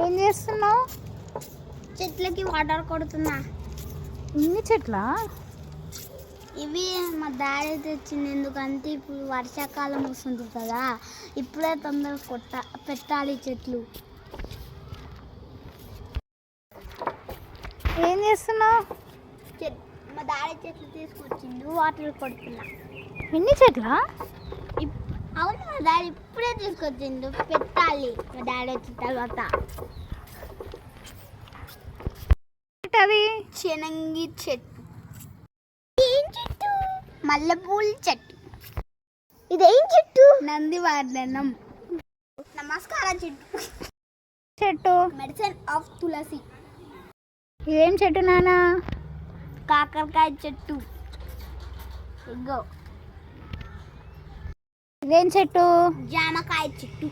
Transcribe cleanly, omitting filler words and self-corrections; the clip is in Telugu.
ఏం చేస్తున్నావు? చెట్లకి వాటర్ కొడుతున్నా. ఇన్ని చెట్ల? ఇవి మా డాడీ తెచ్చింది. ఎందుకంటే ఇప్పుడు వర్షాకాలం వస్తుంది కదా, ఇప్పుడే తొందరగా పెట్టాలి చెట్లు. ఏం చేస్తున్నావు? మా డాడీ చెట్లు తీసుకొచ్చిండు, వాటర్ కొడుతున్నా. ఇన్ని చెట్ల? అవును, మా డాడీ ఇప్పుడే తీసుకొచ్చిండు, పెట్టాలి మా డాడీ వచ్చిన తర్వాత. అవి శనంగి చెట్టు. ఏం చెట్టు? మల్లెపూల చెట్టు. ఇదేం చెట్టు? నందివర్ధనం. నమస్కారం చెట్టు. చెట్టు మెడిసిన్ ఆఫ్ తులసి. ఏం చెట్టు నానా? కాకరకాయ చెట్టు. ఇగో ఇదేం చెట్టు? జామకాయ చెట్టు.